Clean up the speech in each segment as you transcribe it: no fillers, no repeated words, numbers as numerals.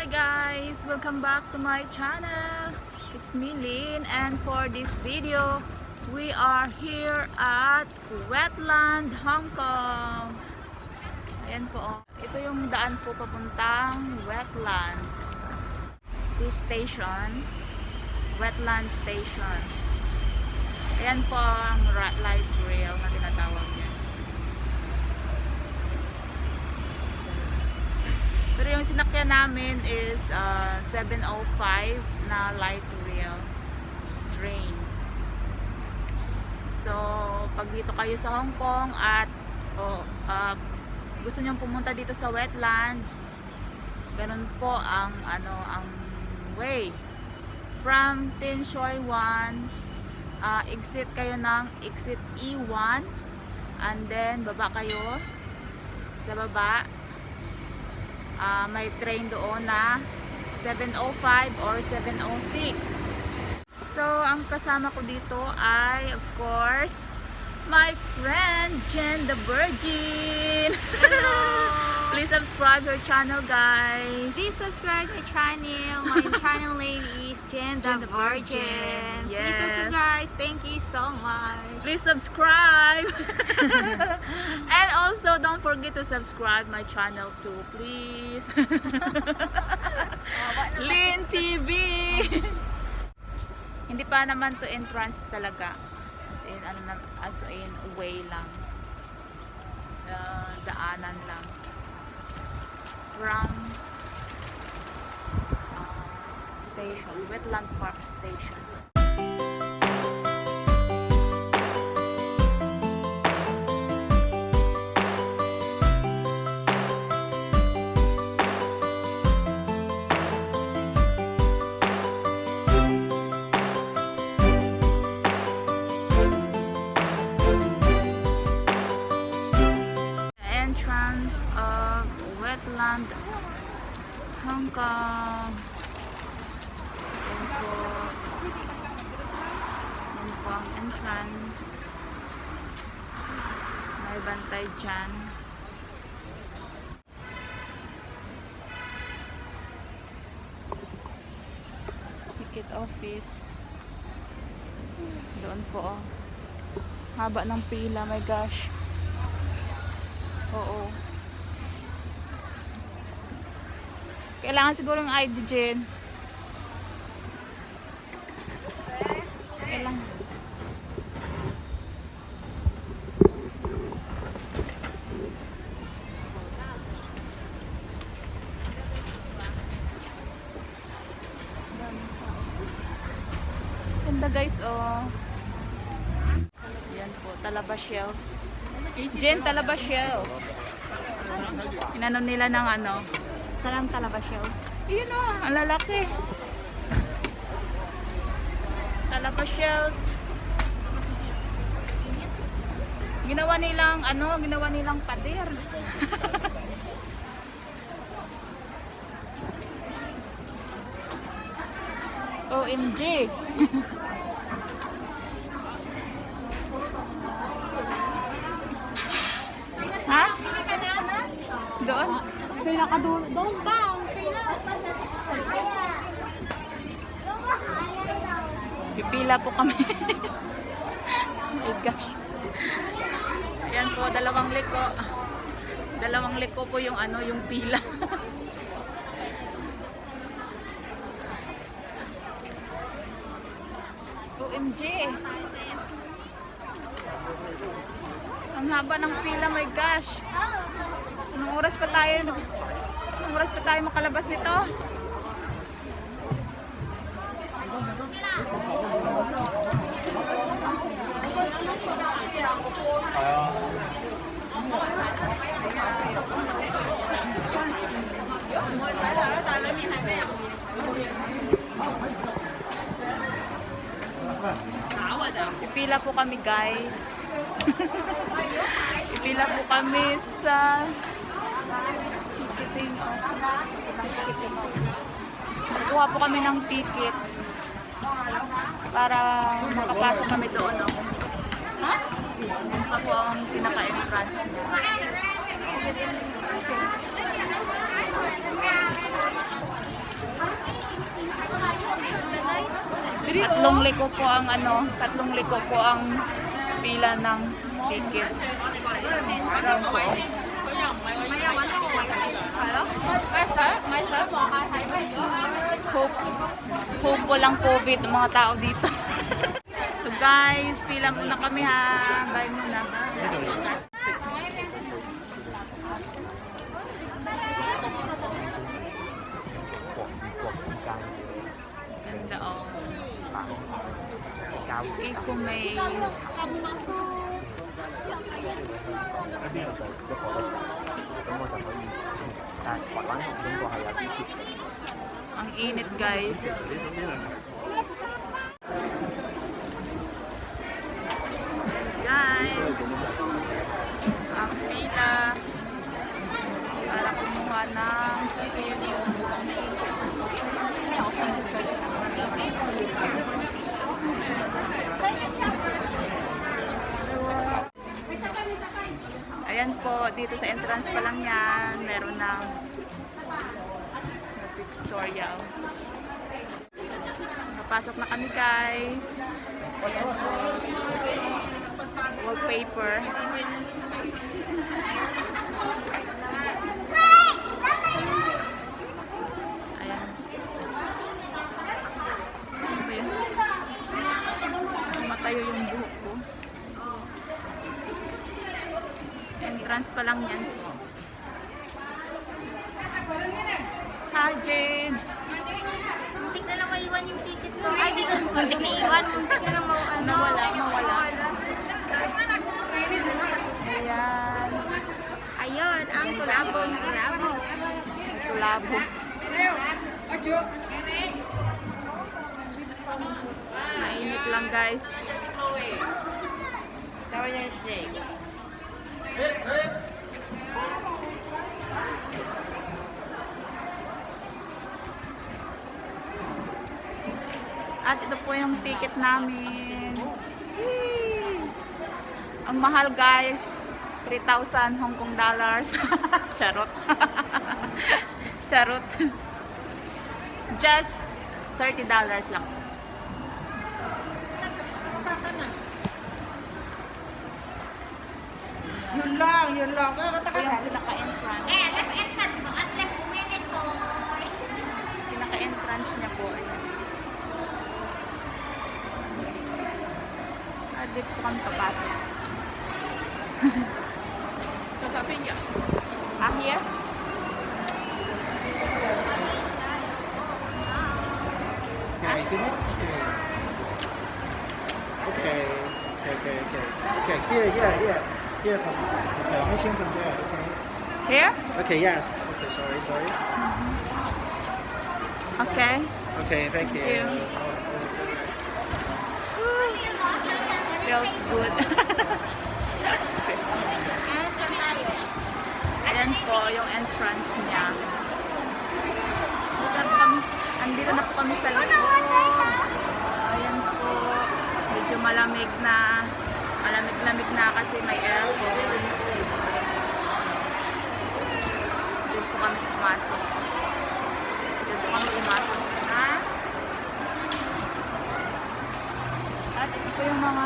guys! Welcome back to my channel. It's me, Lynn, and for this video, we are here at Wetland, Hong Kong. Ayan po. Ito yung daan po papuntang Wetland. This station, Wetland Station. Ayan po ang light rail na tinatawag niya. Pero yung sinakyan namin is 705 na light rail train. So, pag dito kayo sa Hong Kong at gusto nyo pumunta dito sa Wetland, ganun po ang ang way. From Tin Shui Wan, exit kayo ng exit E1, and then baba kayo sa baba. May train doon na 705 or 706. So, ang kasama ko dito ay, of course, my friend Jen the Virgin. Hello! Please subscribe her channel, guys. Please subscribe my channel. My channel name is Jen the Virgin. Yes. Please subscribe. Thank you so much. Please subscribe. And also, don't forget to subscribe my channel too, please. Lynn TV. Hindi pa naman to entrance talaga. As in way lang. Daanan lang. From station, Wetland Park Station. Entrance of Wetland, Hong Kong. Yan po ang entrance. May bantay dyan. Ticket office. Doon po. Haba ng pila, my gosh. Oo. Kailangan siguro ng ID, Jen. Kailangan. Ganda, guys, oh. Yan po, Talaba Shells. Jen, Talaba Shells. Inanom nila ng Salam Talaba Shells. yun o, ang lalaki. Talaba Shells. Ginawa nilang pader. OMG. Ha? Doon? Pinakadulo. Doon pa. Pipila po kami. Oh my gosh. Ayan po, dalawang liko. Dalawang liko po yung yung pila. OMG. Ang haba ng pila, my gosh. Anong oras pa tayo makalabas nito? Pipila po kami, guys. Pipila po kami sa ticketing office. Kuha po kami ng ticket para makapasok kami doon. Ha? Ako ang pinaka-entrance niya. tatlong liko po ang pila ng ticket. Ayan po. Hope walang COVID ang mga tao dito. So guys, pila muna kami ha. Bye muna. Ganda oh. Eco Maze. Ang init guys. Guys, ang pila para kumuha ng ayan po, dito sa entrance pa lang yan, meron ng tutorial. Napasok na kami guys. Ayan po. Wallpaper. Ayan. Ano ba yun? Matayo yung buhok ko. Entrance pa lang yan. Hi, Jane! Muntik na lang maiwan yung ticket ko. Ay, dito. Muntik na iwan. Muntik na lang Nawala. Ayan. Ayun, ang kulabo. Tulabo. Mainit lang guys. Sorry, there's snake. At ito po yung ticket namin. Yay! Ang mahal guys, 3,000 Hong Kong dollars. Charot. Charot. Just $30 lang. Yun lang. Ito yung pinaka-entrance. Let's entrance. At left minutes. Pinaka-entrance niya po. Dito po kami papasok. Sasabihin niya. Here? Okay, did it? Okay. Okay, here. Here from okay, Haitian from there, okay. Here? Okay, yes. Okay, sorry. Okay. Okay, thank you. Thank you. Feels good. Ayan po yung entrance niya. Andito na po kami sa loob. Ayan po. Medyo malamig na. Malamig na kasi may aircon. Dito po kami pumasok. Ha? At ito po yung mga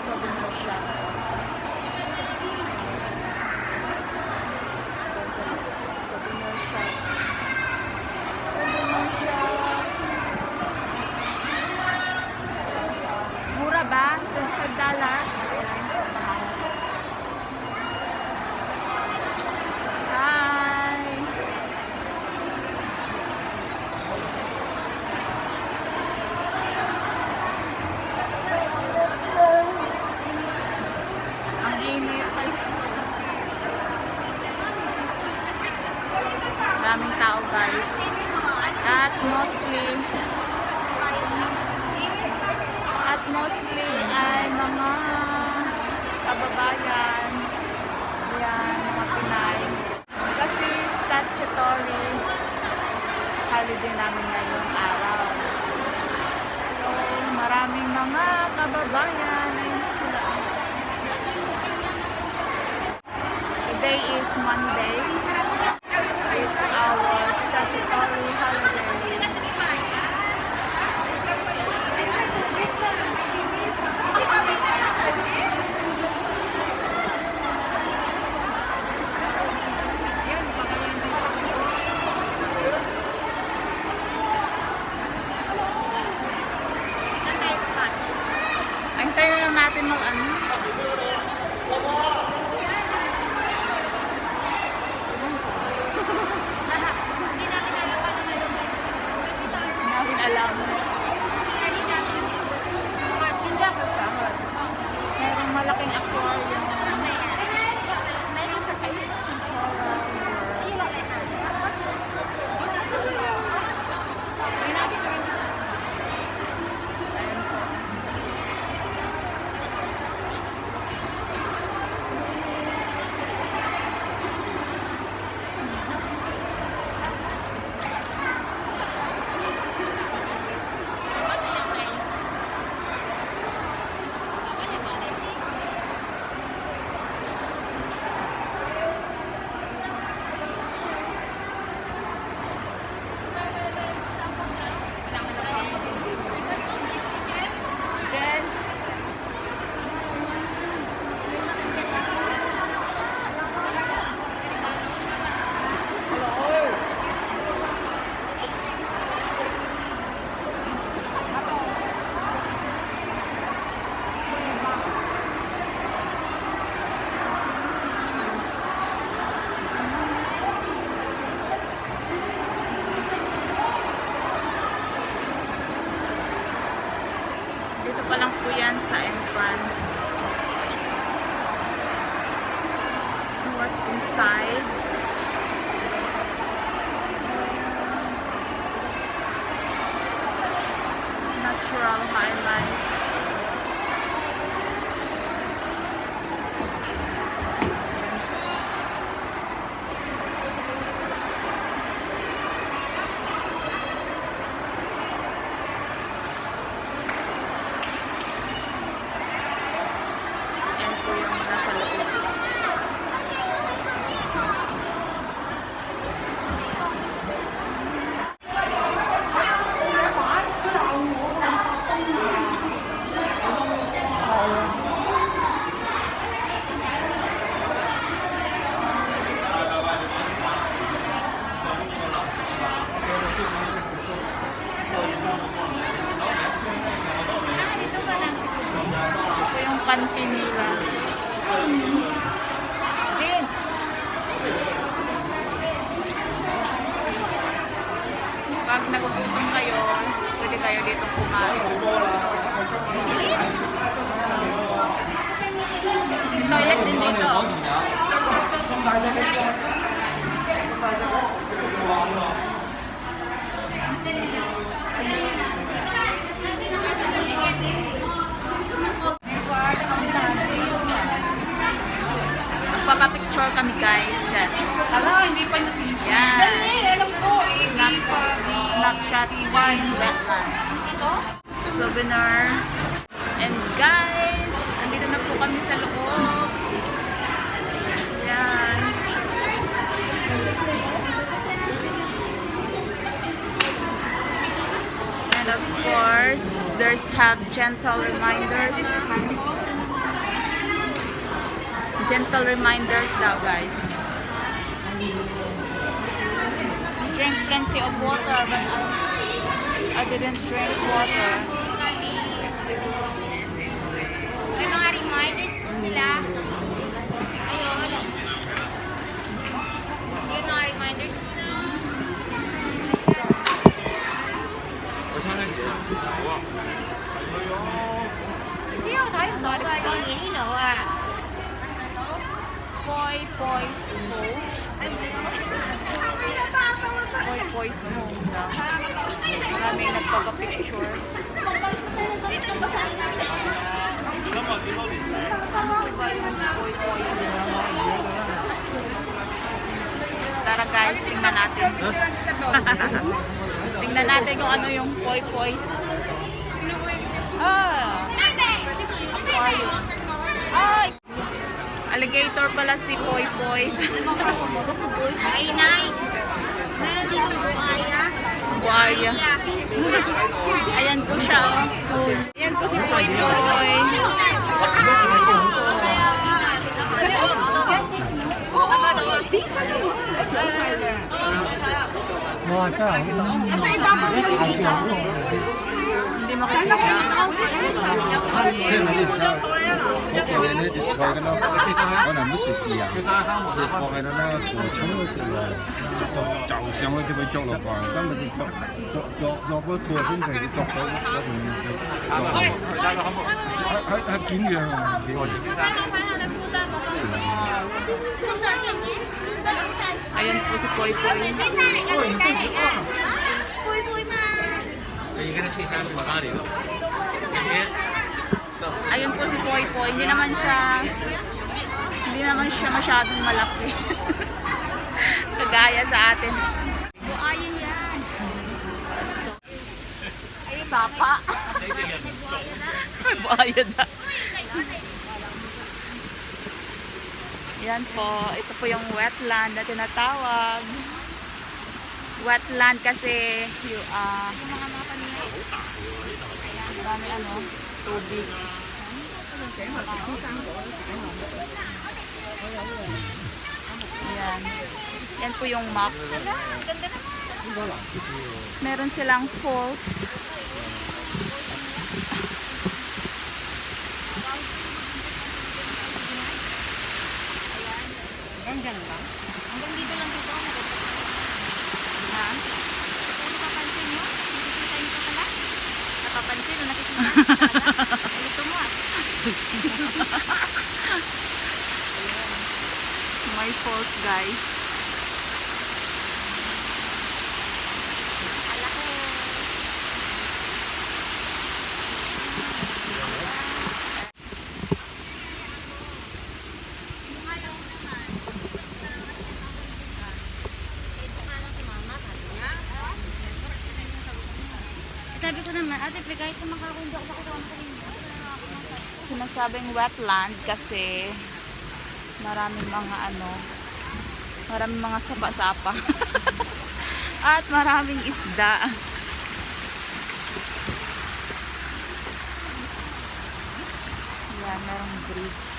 souvenir shop. Souvenir shop. Mura ba? $25? Hi! Ang init. Daming tao guys. At mostly ay mga kababayan. Ayan, mga Pinay. Kasi statutory holiday namin ngayong araw. So, maraming mga kababayan. Ayun sila. Today is Monday. It's our statutory holiday. inside. Natural highlights. Yan po yung nasa loob. Ito yung canteen nila. Jane! Pag nagugutom kayo, pwede kayo dito kumain. Toilet din dito. Magpapapicture kami guys. Dyan. hindi pa niya siya. Yan. Alam ko Snapshot wine wetland. Ito? Souvenir. And guys, andito na po kami sa loob. Yan. And of course, there's have gentle reminders. Gentle reminders daw guys. Drink plenty of water, but I didn't drink water. May mga reminders po sila. Ayun. Yung mga reminders nila. Hindi ako tayo Ang inino ah. Poi Poi Smoke. Poi Poi Smoke na. Marami nagpapapicture. Diba yung Poi Poi Smoke? Tara guys, tingnan natin. Tingnan natin kung ano yung Poi Poi. Aquarium. Ay! Alligator pala si Poi Poi. Ay, Nay. Meron din yung buaya. Buaya. Ayan po siya. Oh. Ayan po si Poi Poi. Hindi makikita. Thế này thì sao? Có cái này thì thôi cái nó có làm nước sụt gì à? Thì có cái nó của chúng nó thì là chậu xong rồi thì phải chậu là còn cái mà thì cho cái tua cũng phải chậu cái mình kín kìa. Ayan po si Poi Poi. Ayun po si Poi Poi. Hindi naman siya masyadong malaki. Kagaya sa atin. Buaya yan. Sapa. May buaya na. Buaya na. Yan po. Ito po yung wetland na tinatawag. Wetland kasi Yung mga mapa niya. marami tubig. Yan. Yan po yung map. Hala, ang ganda naman. Meron silang falls. Hanggang lang? Hanggang dito lang dito. Ha? Kung napapansin mo, nakikita niyo pa pala? Napapansin o nakikita? Ay, ito mo ah. May falls, guys. Sabi ko naman, ate, kahit na makakundi ako, bakit ako rin. Sinasabing wetland kasi maraming mga maraming mga sapa-sapa. At maraming isda. Yan, merong bridge.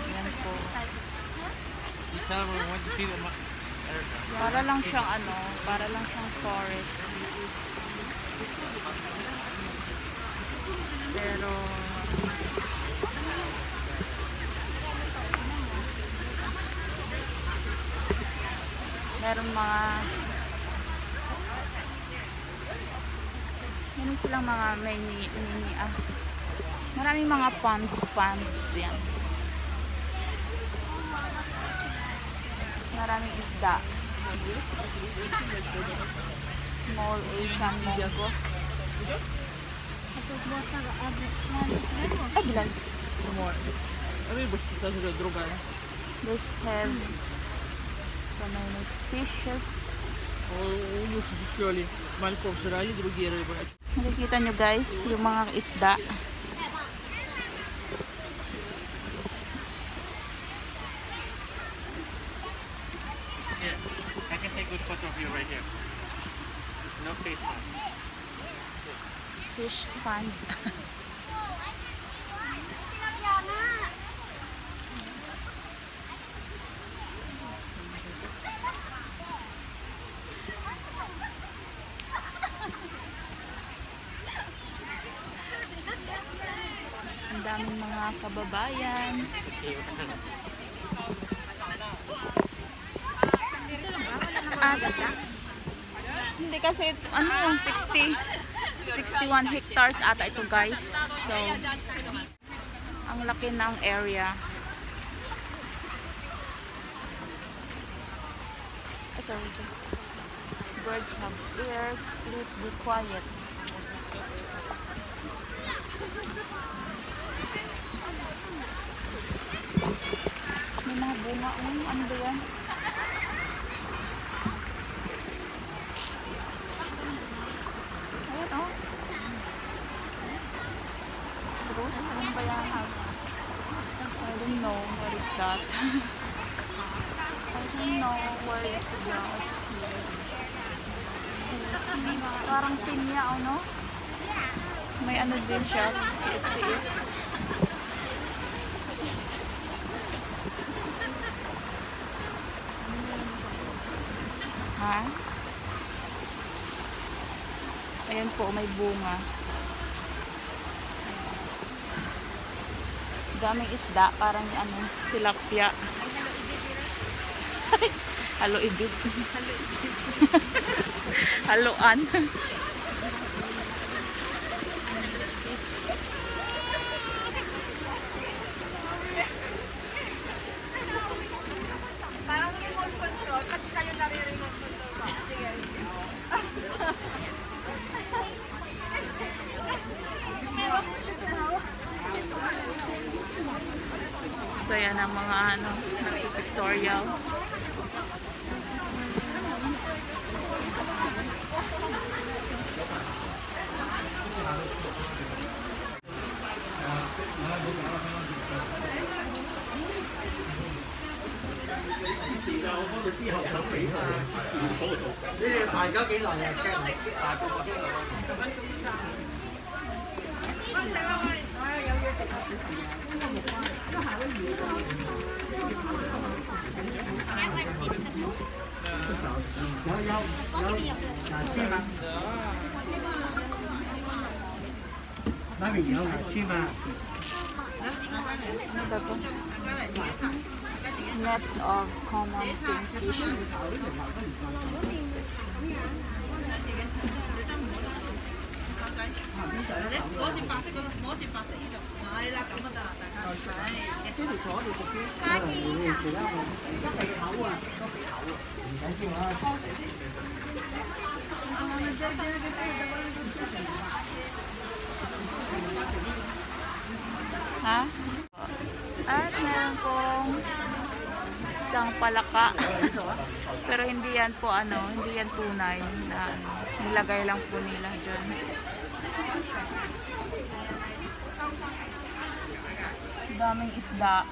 Yan po. Para lang siyang para lang siyang forest. Pero meron silang mga maraming mga ponds yan. Maraming isda. Small Asian mangoes. Ay, bilang. There's have some fishes. Nakikita nyo guys, yung mga isda. I can take good photo of you right here. No face mask. Fish pond. Ang daming mga kababayan. Hindi kasi 61 hectares ata ito guys. So ang laki ng area. Sorry. Birds have ears. Please be quiet. May mga bunga. Ano ba yan? Ayan, oh. Fruit? Ano ba yan? I don't know what is that. I don't know what is that. Parang pinya, no? May ano din siya. Siit-siit. Ha? Ayan po, may bunga. Daming isda, parang tilapia. Halo ibig. Haluan. Parang remote control, pati kayo nare-remote control ba? Sige. So yan ang mga pictorial. Nest of common kingfisher. Ha? At meron pong isang palaka. Pero hindi yan po ano, hindi yan tunay na ano, nilagay lang po nila dyan. Daming isda.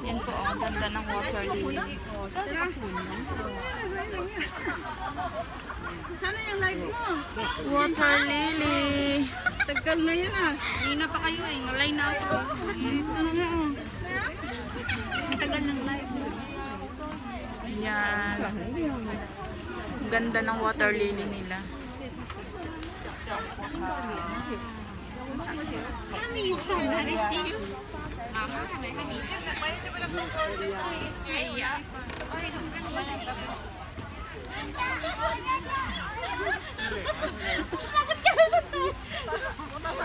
Yan po, ang ganda ng water lily. Sana yung live mo. Water lily. Tagal na yan ah. Hindi na pa kayo eh. Ngalay na ako. Ito na nga oh. Ang tagal ng live. Yan. Ang ganda ng water lily nila.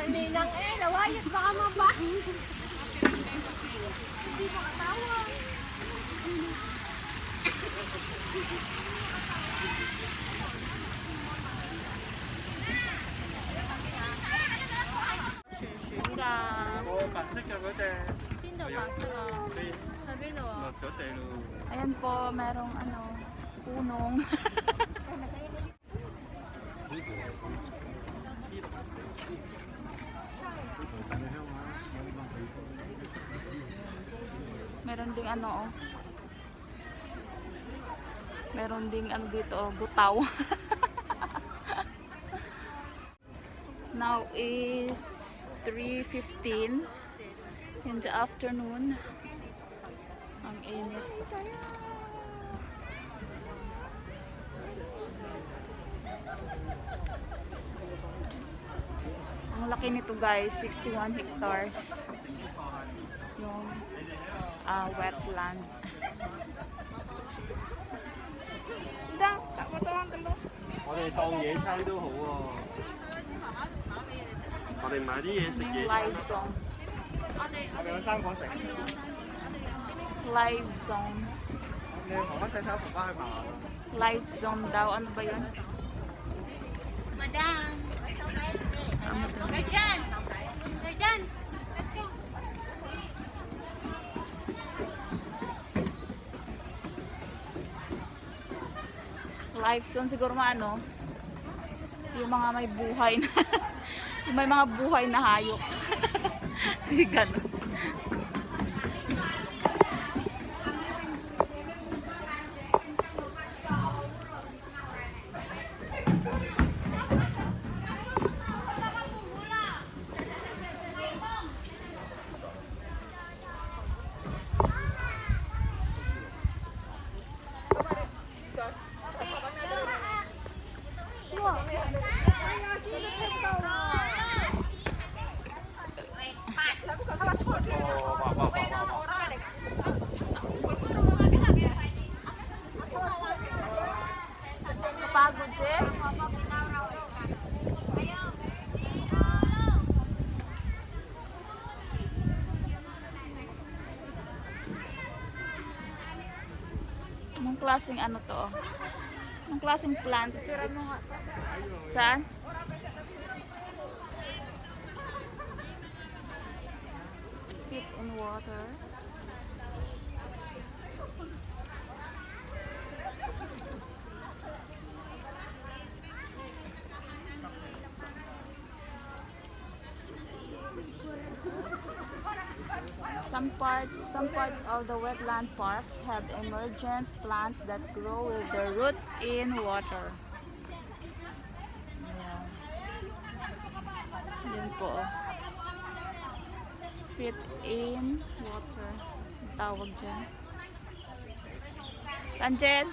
Ninang eh, nawayat baka mabahin. Ayan po, merong ano, punong. Meron ding ano oh. Meron ding ano dito oh, butaw. Now is 3:15 in the afternoon. Ang init. Ang laki nito guys, 61 hectares. Yung wetland. 我哋當野餐都好喎。我哋買啲嘢食 Yung 野餐。 live zone. 我哋有生果食， Live zone. 你同我洗手盆翻去爬下。 Live zone daw. Ano ba yun? Madam. Gajan. Gajan. Live zone siguro maano. Yung mga may buhay na yung may mga buhay na hayop. Ganun. Pagod eh. Anong klaseng ano to? Anong klaseng plant? Saan? Fit in water. Some parts of the wetland parks have emergent plants that grow with their roots in water. Ayan. Yan po. feet in water. Ang tawag dyan. Angel?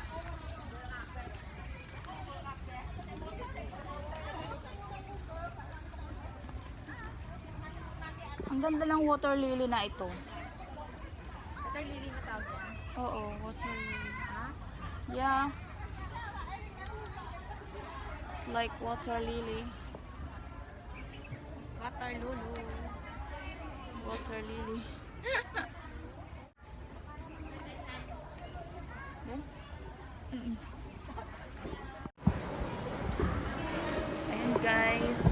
Ang ganda ng water lily na ito. Water lily na tawag yan. Oo, water lily. Ha? Yeah. It's like water lily. Water lulu. Water lily. Yeah? Ayan guys.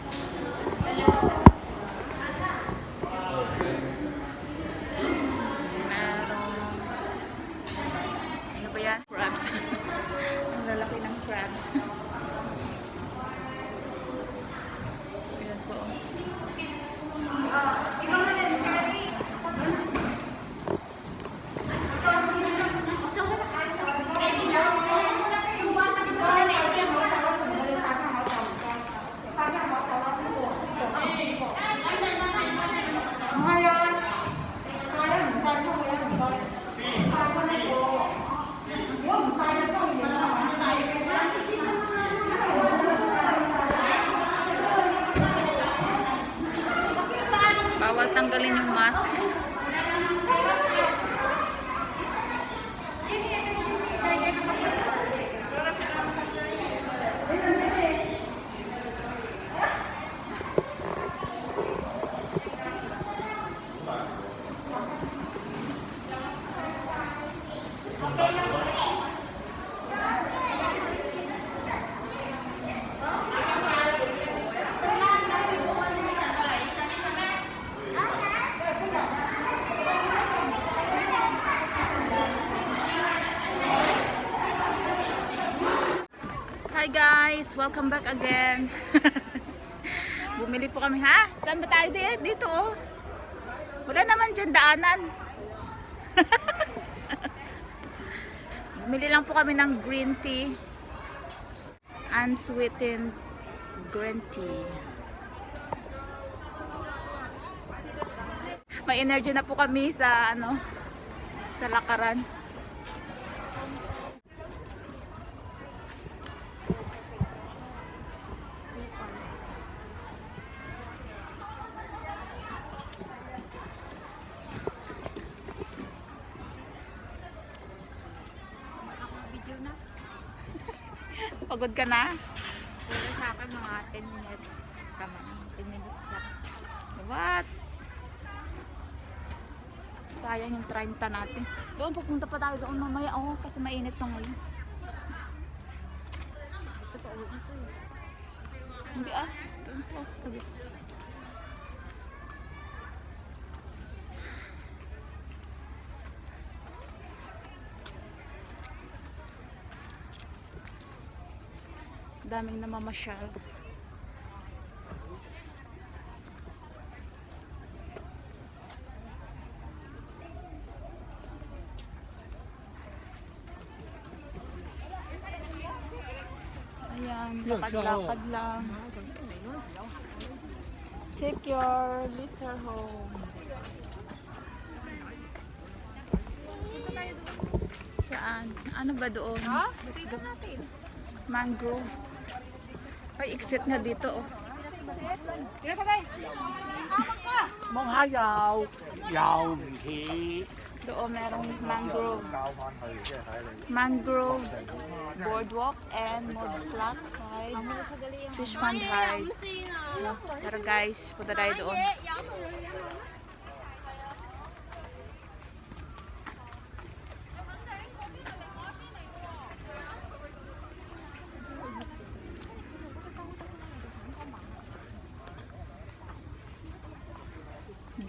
Ano ba yan? Crabs. Ang lalaki ng crabs. Ayan po. Bawal tanggalin yung mask. Hi guys! Welcome back again. Bumili po kami, ha? Saan ba tayo dito? Oh. Wala naman dyan daanan. Bumili lang po kami ng green tea. Unsweetened green tea. May energy na po kami sa sa lakaran. Video na. Pagod ka na? Pero sa akin mga 10 minutes. Tama na. 10 minutes lang. What? Sayang yung 30 natin. Doon, pupunta pa tayo doon mamaya. Oo, kasi mainit na ngayon. Ito pa ulit ito eh. Hindi ah. Doon po. Tabi. Daming namamasyal. Ayan, lakad-lakad lang. Take your litter home. Saan? Ano ba doon? Let's go. Mangrove. Ay, exit nga dito, oh. Mong hayaw. Doon merong mangrove. Mangrove boardwalk and mud flat ride. Fish pond ride. Pero guys, punta tayo doon.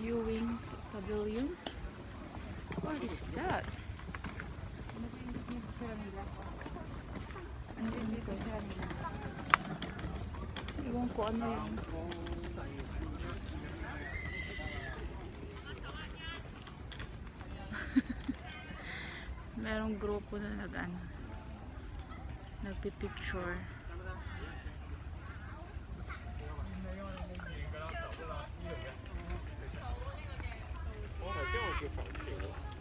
Viewing pavilion. What is that? Ano yun dito? Iwan ko ano yun. Merong grupo na nagpipicture. 要浮橋，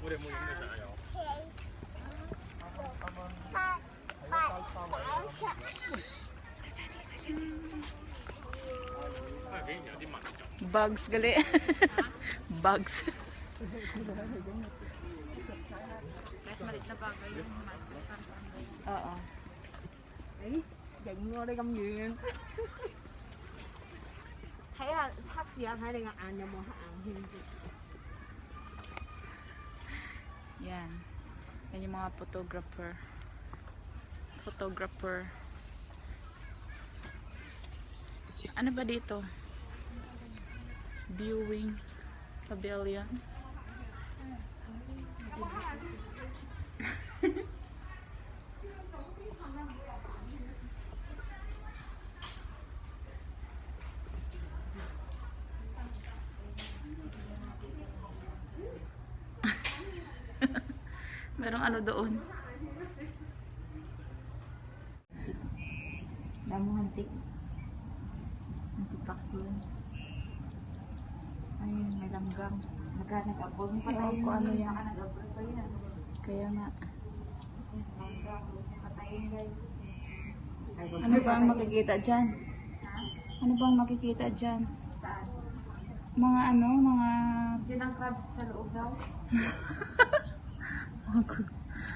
我哋有冇影到相啊？有。啊，竟然有啲文咁。 Bugs gali. Bugs. Kahit malit na bagay yung Oo. Dịnh vô đây công chuyện. Thấy là chắc gì thấy đây ngạc ăn nhưng mà ăn hiên gì. Yan. Yan yung mga photographer. Ano ba dito? Viewing pavilion. Merong ano doon. Damo hantik. Hantik yun. Ayun, may langgam. Nag-abog pa tayo. Kung ano yan. Nag-abog pa yun. Kaya nga. Langgam. Patayin guys. Ano ba ang makikita dyan? Ano bang makikita dyan? Saan? Mga ano, mga... Diyan ang crabs sa loob daw.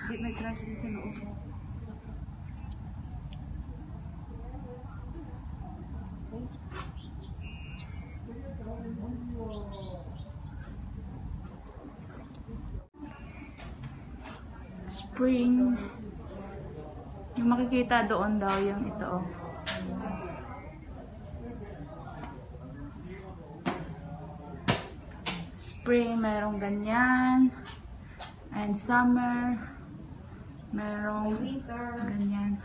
Di may crabs din sa loob daw. Spring. Yung makikita doon daw yung ito. Oh. Spring, merong ganyan. And summer, merong ganyan.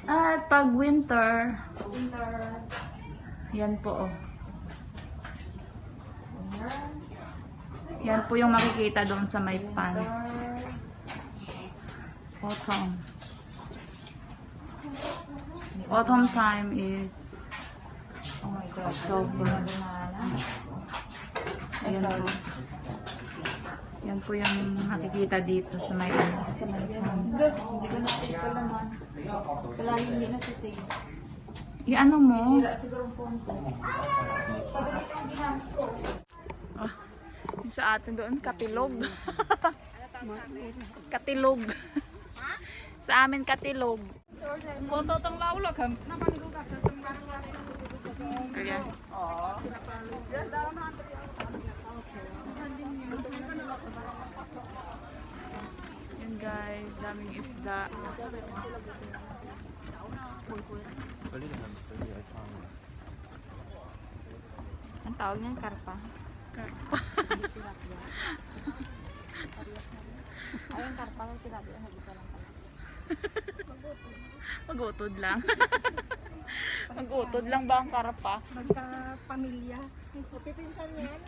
At pag winter, yan po. Oh. Yan po yung makikita doon sa may pants. Autumn. Autumn time is October. Ayan po. Yan po yung makikita dito sa may pants. Hindi ko nakikita naman. Wala hindi na sa save. Yung ano mo? Sira siguro ang phone ko. Pag ganito ang ginamit ko. Yung sa atin doon, katilog. Katilog. Sa amin, katilog. Foto tong laulo kam. Ayan. Yan guys, daming isda. Ang tawag niyan, karpa. Ayun, karpa ko tilapia. Nag-isa lang pala. Mag-utod lang. Mag-utod lang ba ang karpa? Magka-pamilya. Pipinsan yan.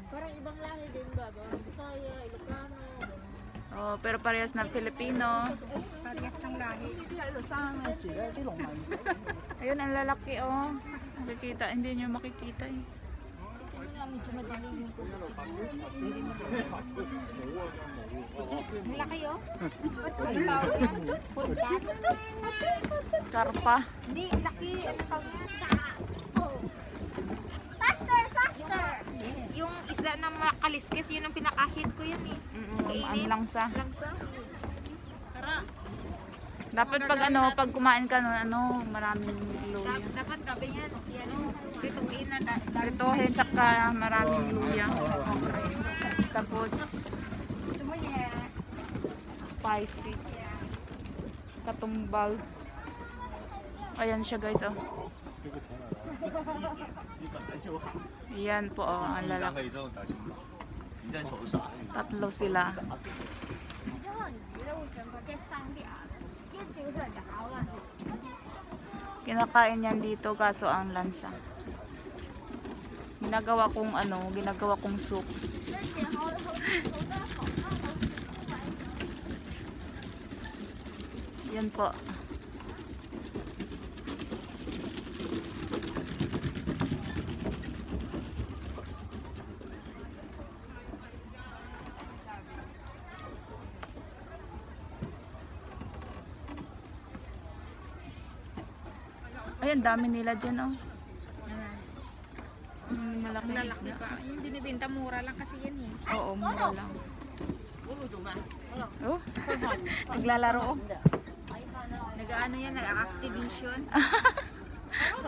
Parang ibang lahi din ba? Parang Bisaya, Ilocano. Oh, pero parehas na Filipino. Parehas ng lahi. Ayun, ang lalaki oh. Makikita, hindi nyo makikita eh. Kasi mo nga medyo madilim yung kulay. Ang laki oh. Ano tawag yan? Pulkan? Karpa. Hindi, laki. Ano tawag yan? Faster! Yung isda na makaliskis, yun ang pinakahit ko yan eh. Ang langsa. Langsa. Tara. Dapat pag ano, pag kumain ka nun, ano, maraming luya. Dapat gabi yan. Yan o. Prituhin na. Pritohin, tsaka maraming luya. Tapos, spicy. Katumbal. Ayan siya guys, oh. Yan po, oh, ang lalaki. Tatlo sila. Kinakain yan dito kaso ang lansa. Ginagawa kong ano, ginagawa kong soup. Yan po. Ayan, dami nila dyan, oh. Malaki Lalaki isda. pa. Yung binibenta, mura lang kasi yan eh. Oo, mura lang. Oh, naglalaro, oh. Nag-ano yan, nag-activation.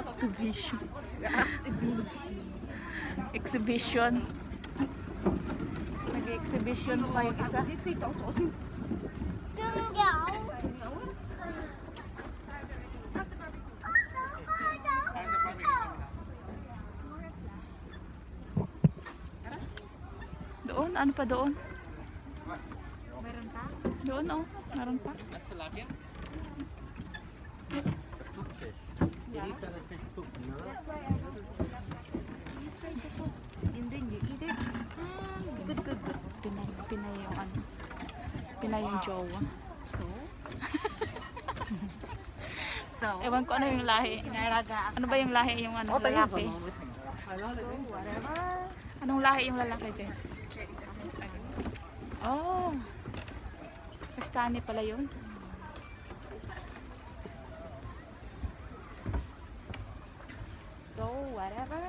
Exhibition. Exhibition. Nag-exhibition pa yung isa. Doon, ano pa doon? Meron pa? Doon, oh. Meron pa. Hindi, eat it. Good, good, good. Pinay yung ano. Pinay yung jowa. So, Ewan ko ano yung lahi. sinaraga. Ano ba yung lahi yung ano, lalaki? Anong lahi yung lalaki dyan? Oh. Pastani pala yun. So, whatever.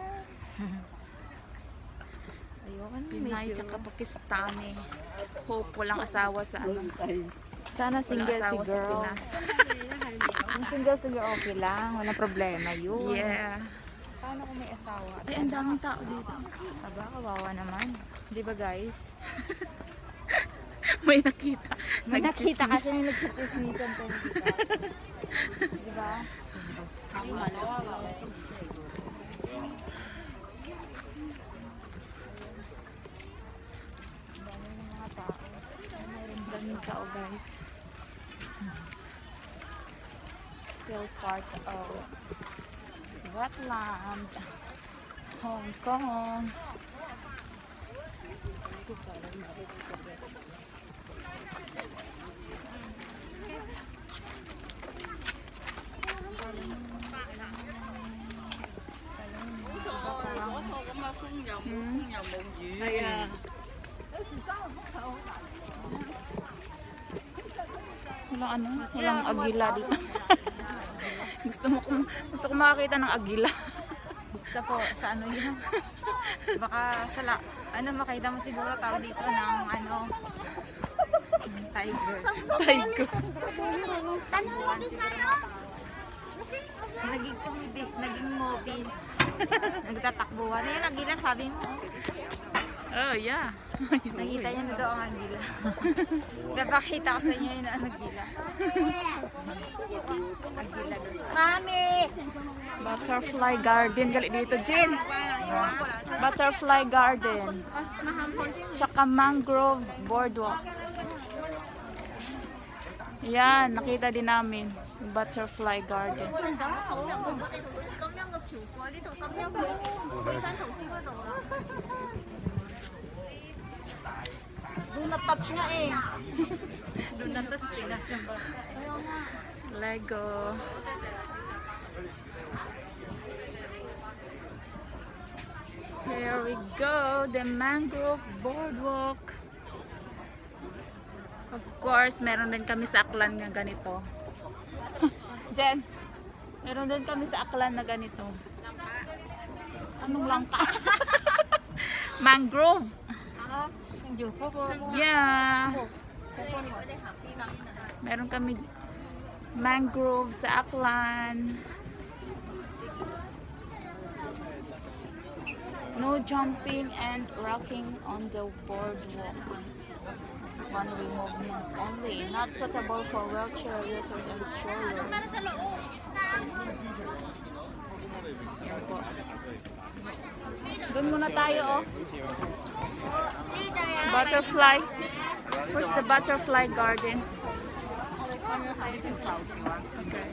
Ayun, Pinay tsaka Pakistani. Hope walang asawa sa ano. Sana Walang single si asawa sa girl. Pinas. Ang single si girl okay lang. Walang problema yun. Yeah. Paano kung may asawa? Ay, ang daming tao dito. Aba, kawawa naman. Di ba guys? May nakita. May nakita Nagchismis. kasi may nagsitismisan tayo dito. Di ba? Daming tao, guys. Still part of wetland, Hong Kong. Walang ano, walang agila dito. gusto ko makakita ng agila. Sa ano yun? Baka ano makita mo siguro tao dito ng ano tiger. Tiger. Naging comedy, naging movie. Nagtatakbuhan. Ayun, agila sabi mo. Oh, yeah. Nakita niya na daw ang agila. Papakita ko sa inyo yun ang agila. Agila daw sa Mami! Butterfly garden. Gali dito, Jin. Butterfly garden. Tsaka mangrove boardwalk. Yan, nakita din namin. Yung butterfly garden. Doon na-touch nga eh. Doon na to, Lego. Here we go, the mangrove boardwalk. Of course, meron din kami sa Aklan na ganito. Jen, meron din kami sa Aklan na ganito. Anong langka? Mangrove. Yeah. Meron kami mangrove sa Aklan. No jumping and rocking on the boardwalk. One-way movement only. Not suitable for wheelchair users and strollers. Yan po. Doon muna tayo, oh. Butterfly. Where's the butterfly garden? Okay.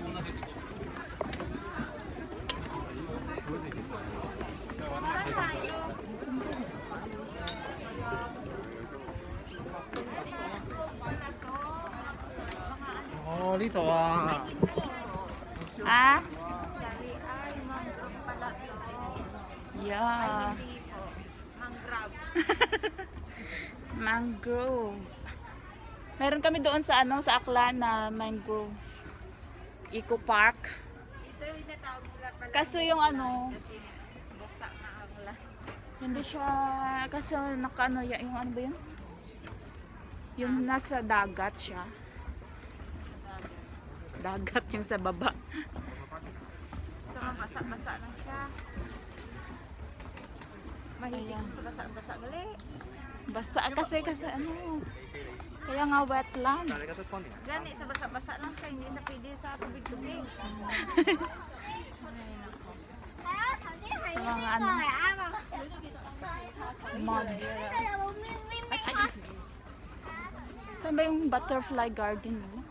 Oh, dito ah. Ah? Sorry, ay, mangrove pala to. Yeah. Hindi po. Mangrove. Mangrove. Meron kami doon sa ano, sa Aklan na mangrove eco park. Ito yung tinatawag nila pala. Kaso yung ano, Kasi basa na ang lahat. hindi siya, kasi nakano, yung ano ba yun? Yung nasa dagat siya. Dagat yung sa baba. So, mabasa-basa lang siya. Mahilig Ayan. sa basa-basa gali. Basa kasi ano. Kaya nga wetland. Gani, sa basa-basa lang siya. Hindi sa pwede sa tubig-tubig. Sa mga ano, mud. Saan ba yung butterfly garden mo?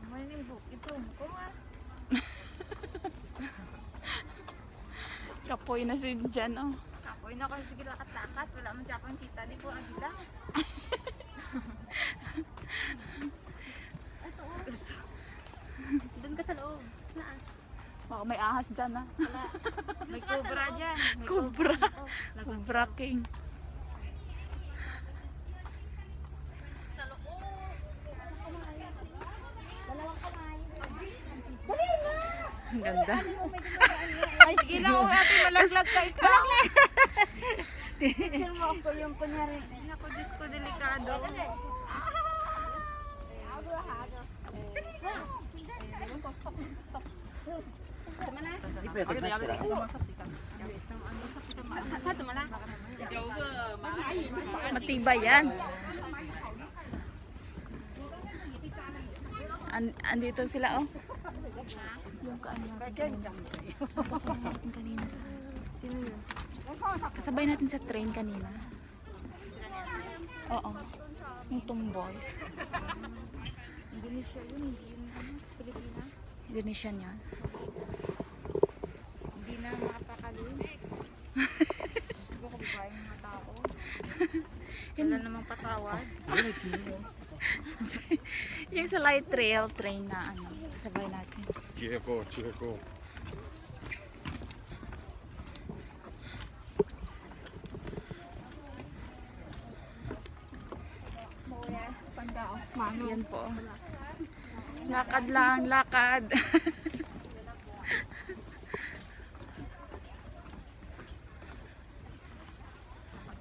Manibok. Ito. Kung nga. Kapoy na si Jen, oh. Apoy na ako. Sige, lakat-lakat. Wala man siya akong kita. Di ko agila. Doon ka sa loob. Saan? Baka may ahas dyan, ah. May cobra dyan. May Cobra. Oh, Cobra King. Ang ganda. Ay, sige lang. Ate, malaglag ka ikaw. Picture mo ako yung kunyari. Naku, Diyos ko, delikado. Matibay yan. Andito sila, oh. Yung kaano natin kanina sa... Sino yun? Kasabay natin sa train kanina. Oo. Yung tumboy. Indonesia yun, hindi yun Pilipina. Indonesian yan. Hindi na makapakalim. Diyos ko, kababae ng mga tao. Wala namang patawad. Yung sa light rail train na ano, kasabay natin. Chieko. Yan po. Lakad lang, lakad. Pag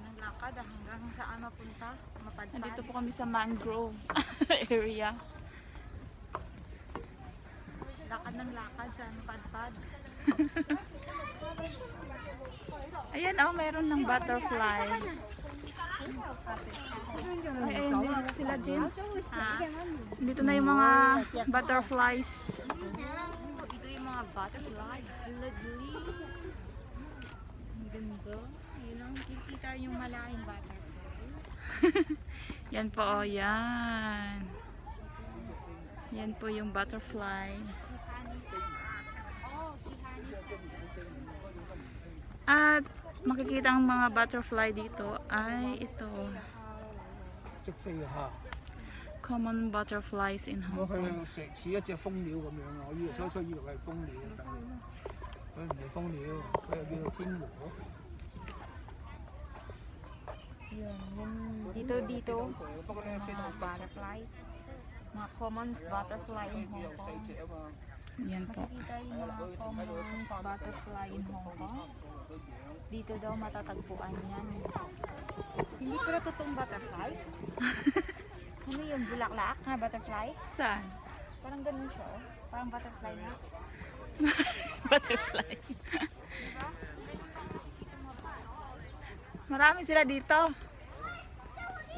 naglakad, hanggang saan mapunta? Mapadpad. Nandito po kami sa mangrove area. Lakad ng lakad, saan mapadpad? Ayan, oh, meron ng butterfly. Ay, ayun din sila, Jen. Dito na yung mga butterflies. Ito yung mga butterfly. Lovely. Ang ganda. Yun ang kikita yung malaking butterfly. Yan po, oh, yan. Yan po yung butterfly. Oh, si Honey. At makikita ang mga butterfly dito ay ito. 識飛嚇， Common butterflies in 我 Hong Kong. 佢食似一隻蜂鳥咁樣啊！我初以為係蜂鳥，但係佢唔係蜂鳥，佢又叫做天鵝。 Dito. Mga butterfly. Mga common butterfly in Hong Kong. Yan po. Makikita yung mga common butterfly in Hong Kong. Dito daw matatagpuan yan. Hindi pala totoong butterfly. Ano yung bulaklak na butterfly? Saan? Parang ganun siya, oh. Parang butterfly na. Butterfly. Marami sila dito.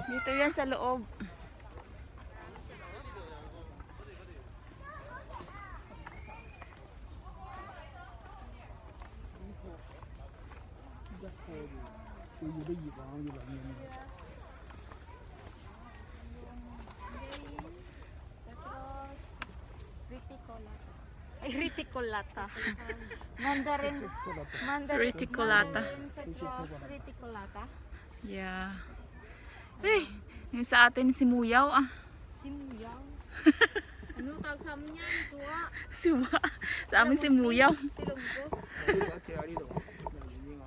Dito yan sa loob.佢要啲葉啊，要揾咁樣。 Reticulata. Ay, reticulata. Mandarin. Reticulata. Reticulata. Yeah. Eh, yung sa atin si Muyaw, ah. Simuyaw. Ano tawag sa amin yan? Suwa. Suwa. Sa amin si Muyaw. Silonggo. 呢個一隻喺呢度，明年啊。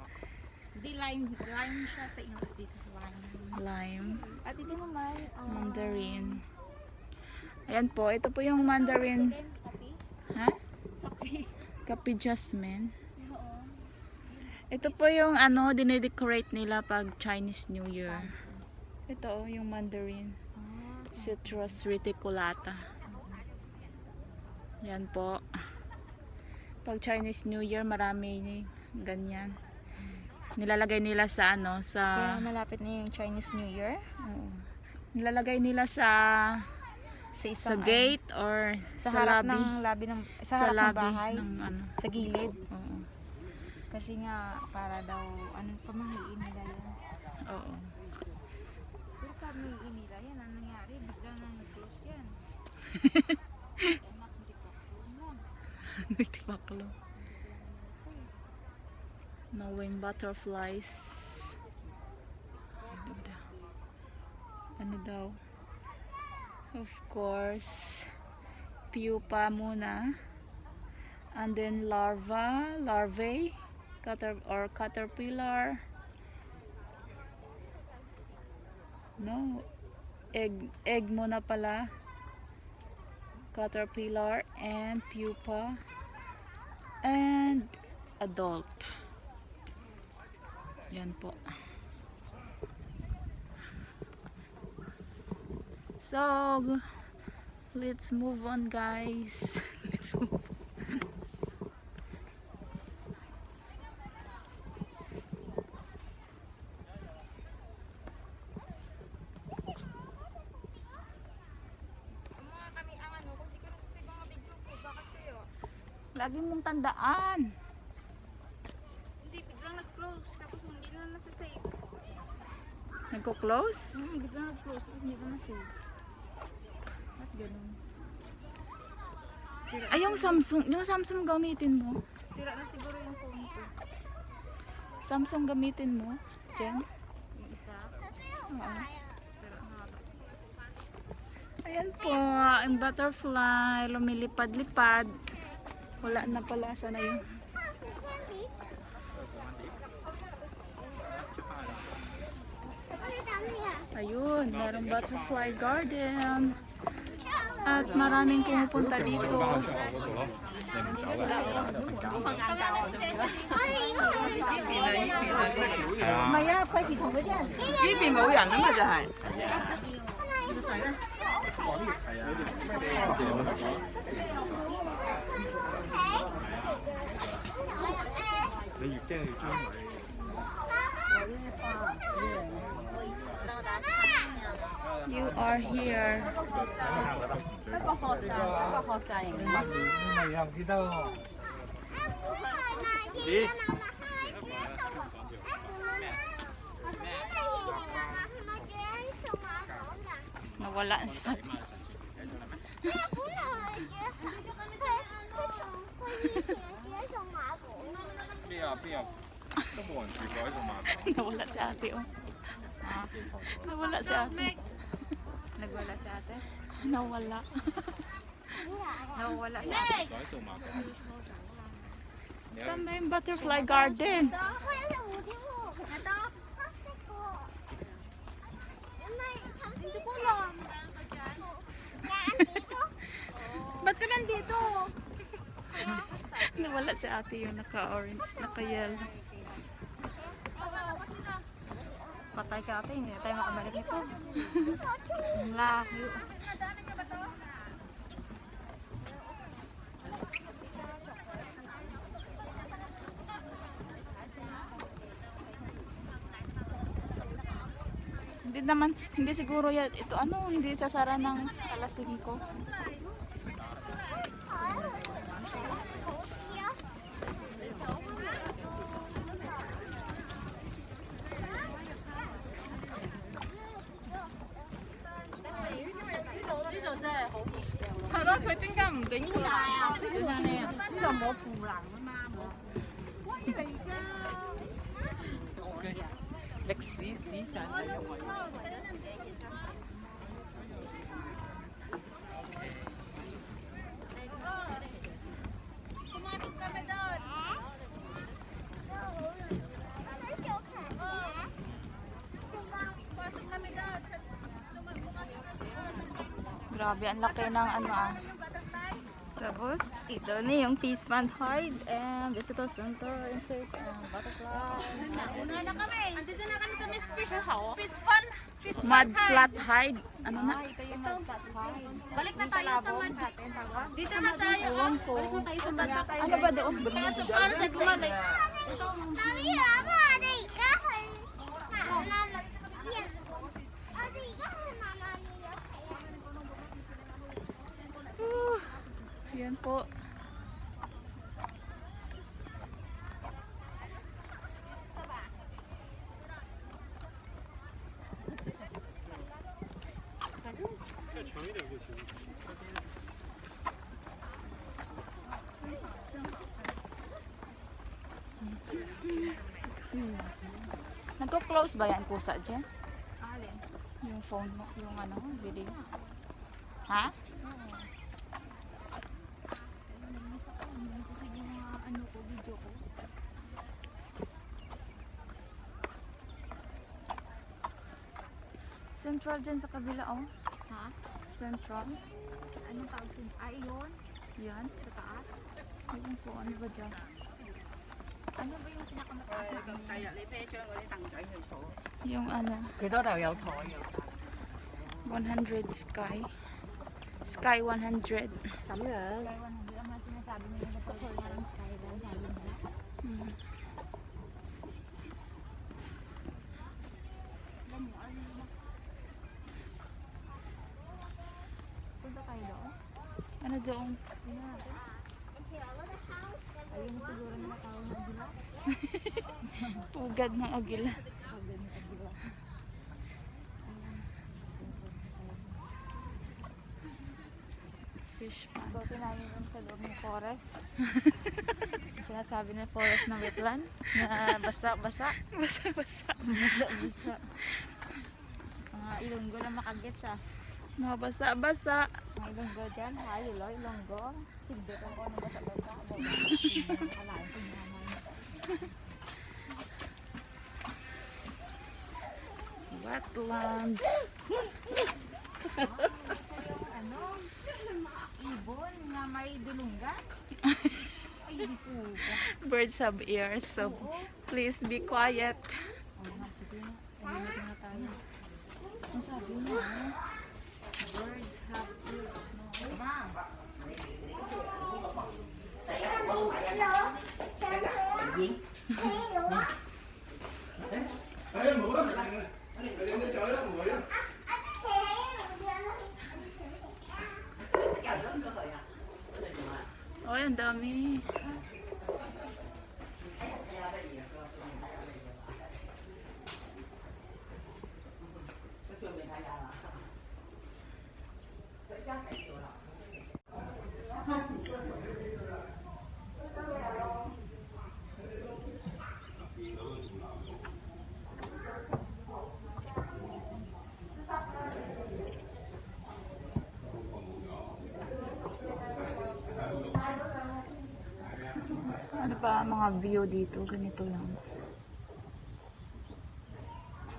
Di lime. Lime siya sa English dito sa lime. Lime. At ito naman, Mandarin. Ayan po, ito po yung Mandarin. Ha? Kapi jasmine. Ito po yung ano, dinedecorate nila pag Chinese New Year. Ito yung Mandarin. Citrus reticulata. Yan po. Pag Chinese New Year, marami ganyan. Nilalagay nila sa ano, Kaya sa malapit na yung Chinese New Year. oo. Nilalagay nila sa Sa isang gate or sa sa harap lobby. ng lobby ng sa Sa harap ng lobby bahay, ng ano. sa gilid. Oo. Kasi nga para daw anong pamahiin nila yan. Oo. Pero pamahiin nila yan, anong nangyari? Bigla na nag-close yan. Nagtipaklo. Knowing butterflies. Ano daw? Of course, pupa muna. And then larvae, caterpillar. No, egg muna pala. Caterpillar and pupa and adult. Yan po. So, let's move on, guys. Let's move on. Lagi mong tandaan. Hindi, biglang nag-close. Tapos hindi na nasa-save. Nagko-close? Biglang nag-close. Tapos hindi na na-save. Ba't ganun? Ay, yung Samsung gamitin mo. Sira na siguro yung phone ko. Samsung gamitin mo, Jen. Yung isa. Oo. Sira na nga ba? Ayan po, ang butterfly, lumilipad-lipad. Wala na pala, sana yun. Ayun, merong butterfly garden. At maraming pumupunta dito. Maya,快啲同佢啲人。呢邊冇人啊嘛，就係。你越驚越將佢。 You are here. 一個學習型嘅物。咪又記得喎。咦？ Nawala siya. Nawala si ate, oh. Nawala si ate. Nagwala si ate? Nawala. Nawawala si ate. Saan ba yung butterfly garden? Ba't ka nandito? Nawala si ate yung naka-orange, naka-yellow. Patay ka ate, hindi na tayo makabalik nito. Ang laki. Hindi naman, hindi siguro yan, ito ano, hindi sasara ng alas 5.係咯，佢點解唔整佢？點解呢？呢度冇扶欄啊嘛，冇地㗎。歷史史上係因為。Grabe, ang laki ng ano ah. Tapos, ito na yung Peace Fund Hide and Visitor Center insect and butterfly. Una na kami. Andito na kami sa Miss Fish House. Fish Fun. Fish Mud flat hide. Ano na? Ah, ito yung Mud Flat Hide. Balik na tayo sa Mud. Natin, tawag. Dito na tayo. Ewan ko. Balik na tayo sa Mud. Ano ba doon? Kaya ito para sa bumalik. Yan po. Nagko-close ba yan pusa dyan? Alin? Yung phone mo, yung ano, video. Ha? Sige mga ano ko, video ko. Central dyan sa kabila, oh. Ha? Central. Anong tawag sin? Ah, iyon? Yan. Sa taas? Ewan ko, ano ba dyan? Ano ba yung pinakamataas na ano? Yung ano, 幾多度有台有 100 sky. Sky 100. Sky 100 ang mga sinasabi nila sa Korea ng skyline, sabi nila. Hmm. Punta tayo doon? Ano doon? Tingnan natin. Ayun siguro na natawag ng dila. Ugad ng agila. Pagod na dila. Fish pond. Buti namin yun sa loob ng forest. Sinasabi ng forest ng wetland na basa-basa. Basa-basa. Basa-basa. Mga ilonggo na makagets ah. Mga basa-basa. Mga ilonggo dyan. Hi, hello, ilonggo. Hindi ko ano basa-basa. Nakalain ko naman. Wetland. Ano? Ibon na may dulunggan? Ay, di po. Birds have ears, so please be quiet. Oh, nga, sige na. Ayun na tayo. Ang sabi niya, birds have ears. No? Oh, ang dami. Ano pa mga view dito? Ganito lang.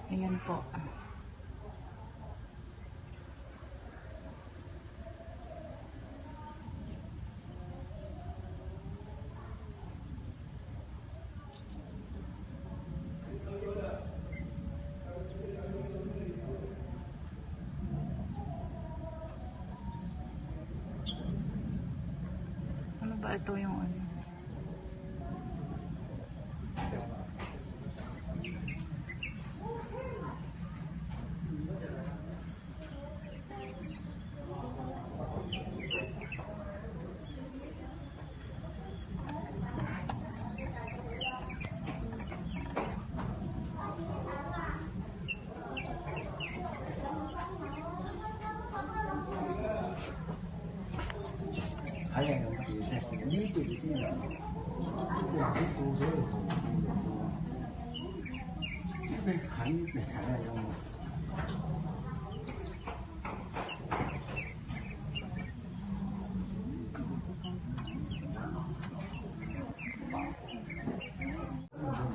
Ayan po. Ano ba ito yung ano?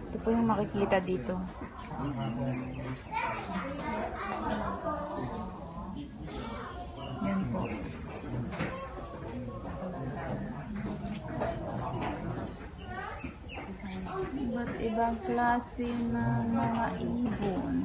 Ito po yung makikita dito. Yan po. ibang klase ng mga ibon.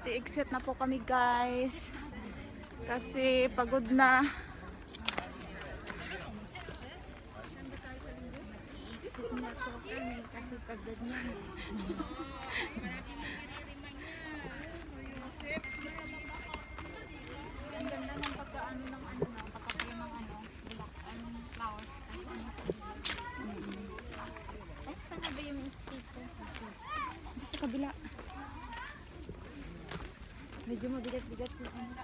I-exit na po kami guys kasi pagod na. Kasi pagod na. Ang ganda ng pagkaano ng ano na, pagkakayo ng ano, bulak, flowers. Ay, saan na ba yung tito? Sa kabila. Medyo mabigat-bigat yung ano.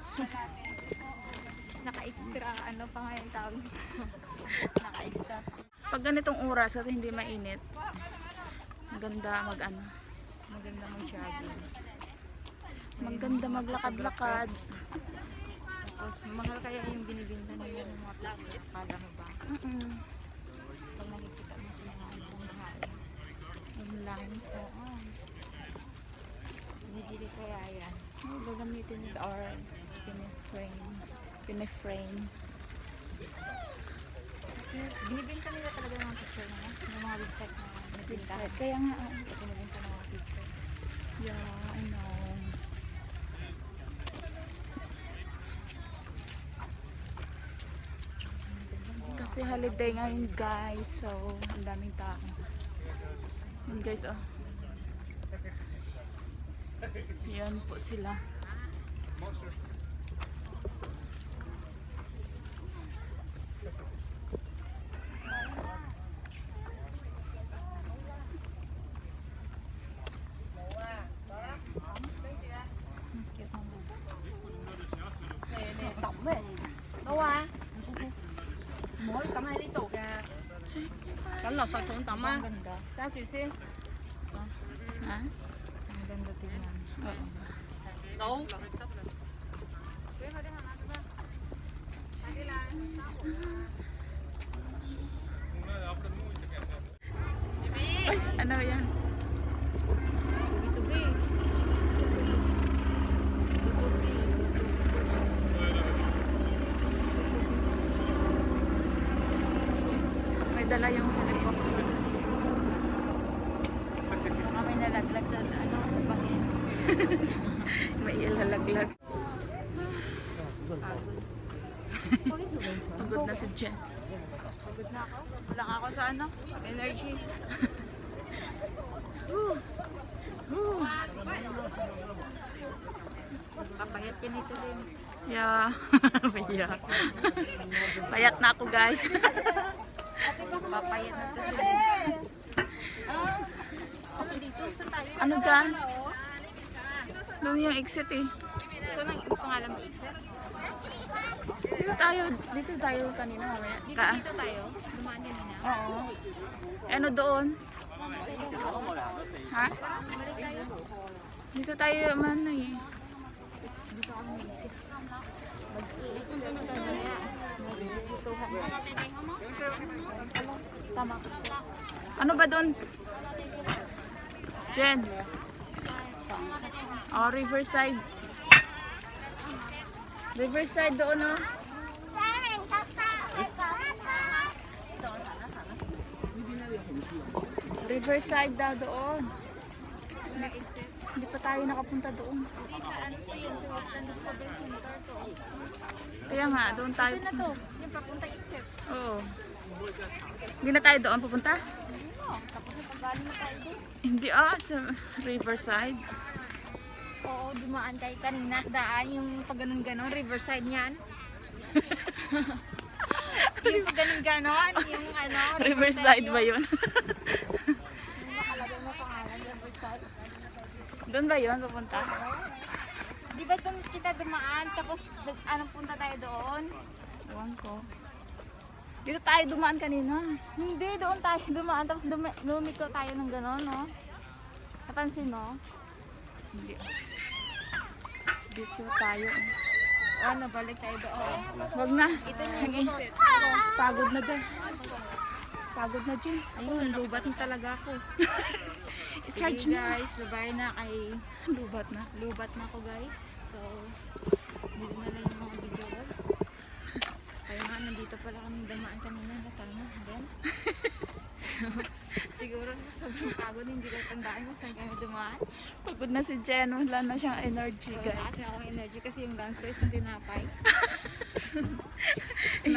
Naka-extra, ano pa nga yung tawag nito? Naka-extra. Pag ganitong oras at hindi mainit, maganda mag-ano. Maganda mag-jogging. Maganda maglakad-lakad. Tapos mahal kaya yung binibinta nila ng mga picture. Kala mo ba? Pag nakikita mo sa mga ibang mahal. Online. Oo. Binibili kaya yan. Gagamitin or piniframe. Binibinta nila talaga ng mga picture na yan. Yung mga website na binibinta. Kaya nga, Binibinta ng mga picture. yeah, I know. Kasi holiday ngayon guys. So, ang daming tao. Yun guys, oh. Yan po sila. Cảnh lọc sạch xuống tắm á. Ang ganda. Ra chị xin. Ha? Ang ganda tingnan. Oo. Đâu? Ay, ano yan? Tubi-tubi. Tubi-tubi. May dala yung helicopter. Baka may nalaglag sa ano, bangin. May ilalaglag. Pagod na si Jen. Pagod na ako. Kulang ako sa ano, energy. Kapayat yan ito din. Yeah. Payat. Payat na ako guys. Papayat na ito sila. Saan dito? Saan tayo? Ano dyan? Doon yung exit eh. Saan ang pangalan mo, Isel? Dito tayo kanina mamaya. Dito tayo? Dumaan kanina? Oo. Ano doon? Ha? Balik tayo. Dito tayo man eh. Dito kami mag-isip. Mag-iit. Mamaya. Magbutuhan. Tama. Ano ba doon? Jen. Oh, Riverside. Riverside doon oh. Riverside daw doon. Hindi pa tayo nakapunta doon. Hindi sa ano to yun, sa Wetland Discovery Center to. Kaya nga, doon tayo. Ito na to, yung papunta exit. Oo. Hindi na tayo doon pupunta? Oo, tapos napagaling na tayo doon. Hindi sa Riverside. Oo, dumaan tayo kanina sa daan, yung pag ganon-ganon, Riverside niyan. Yung pag ganon-ganon, yung ano, Riverside ba yun? Yung nakalagay na pangalan, Riverside. Doon ba yun pupunta? Di ba doon kita dumaan, tapos anong punta tayo doon? Ewan ko. Dito tayo dumaan kanina. Hindi, doon tayo dumaan, tapos lumiko tayo ng ganon, no? Napansin, no? Hindi. Dito tayo. Ano, balik tayo doon. Wag na. Ito yung exit. Pagod na dyan. Pagod na dyan. Ayun, lubat na talaga ako. I-charge Sige mo. guys, babay na kay Lubat na. lubat na ako guys. So, dito na lang yung mga video ko. Kaya nga, nandito pala kami damaan kanina na tama. Then, so, siguro sobrang pagod, hindi ko tandaan kung saan kami dumaan. Pagod na si Jen. Wala na siyang energy So, guys. kasi akong energy kasi yung lunch ko is yung tinapay.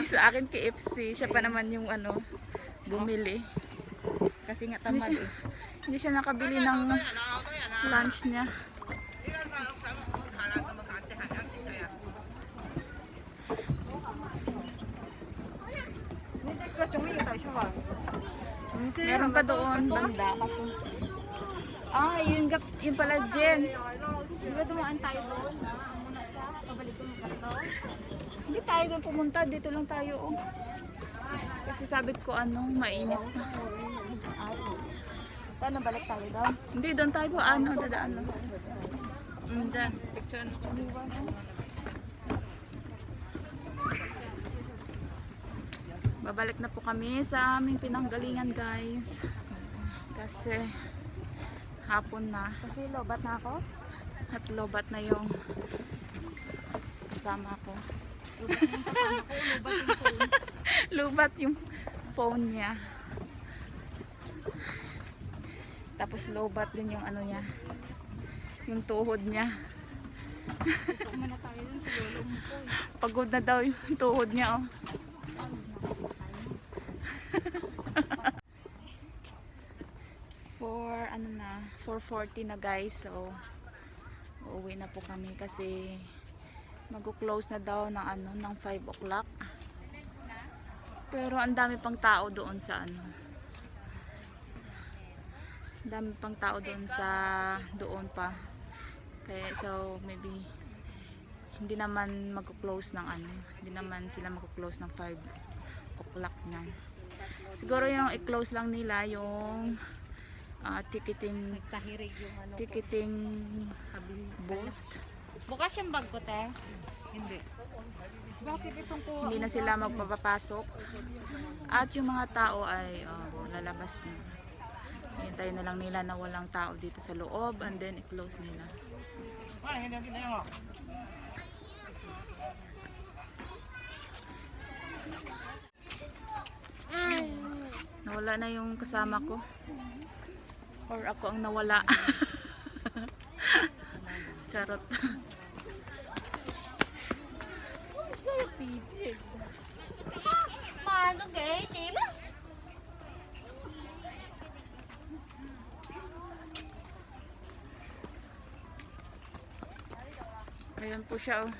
Sa akin KFC. Siya pa naman yung ano, bumili. Kasi nga Hindi tamad siya, eh. hindi siya nakabili ng lunch niya. Meron pa doon, banda. Kaso, yun pala Jen. Di ba dumaan tayo doon? Muna siya, pabalik ko ng karto. Hindi tayo doon pumunta, dito lang tayo. Oh. Kasi sabi ko mainit na. Saan balik tayo doon? Hindi, doon tayo dadaan lang. Dyan. Picture na ko. Babalik na po kami sa aming pinanggalingan guys. Kasi hapon na. Kasi lobat na ako. At lobat na yung kasama ko. Lubat yung phone niya. Tapos lobat din yung ano niya. Yung tuhod niya. Kumana tayo dun sa lolo mo po. Pagod na daw yung tuhod niya oh. 4:40 na guys. So uuwi na po kami kasi mag-close na daw ng ano ng 5 o'clock. Pero ang dami pang tao doon sa ano. Ang dami pang tao doon sa doon pa. Kaya so maybe hindi naman mag-close ng ano, hindi naman sila mag-close ng 5 o'clock na. Siguro yung i-close lang nila yung ticketing Tahirig yung ano ko. ticketing booth. Bukas yung bag ko, te. Hindi. Hindi na sila magpapapasok. At yung mga tao ay lalabas na. Hintayin na lang nila na walang tao dito sa loob and then i-close nila. Nawala na yung kasama ko. Or ako ang nawala. Charot. Mano gay, di ba? Ayan po siya oh.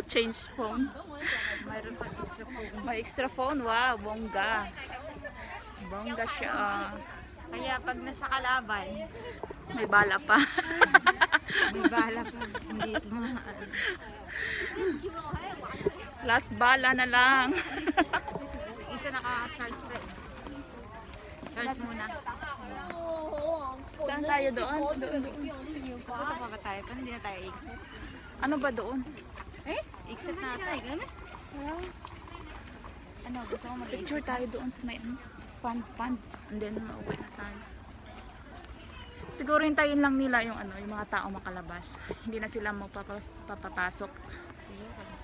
Change phone. Mayroon pa extra po. May extra phone. Wow, bongga. Bongga siya. Kaya pag nasa kalaban, May bala pa. may bala pa. Hindi ito mga Last bala na lang. isa naka-charge pa eh. Charge muna. Saan tayo doon? Doon. Punta pa ba tayo? Hindi na tayo exit. Ano ba doon? Eh? Exit na tayo. Gano'n? Ano? Gusto ko mag-exit. Picture tayo doon sa may pond. And then mauwi na tayo. Siguro hintayin lang nila yung ano, yung mga tao makalabas. Hindi na sila magpapapasok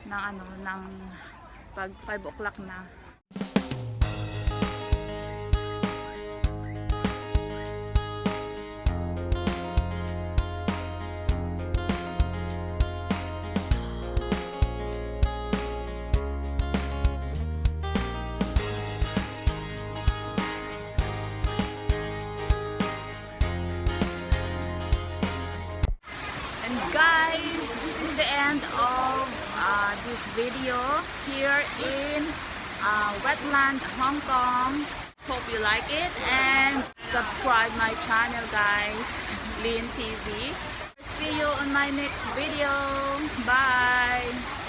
ng ano, ng pag 5 o'clock na. Guys, this is the end of this video here in Wetland, Hong Kong. Hope you like it and subscribe my channel guys, Lynn TV. See you on my next video. Bye!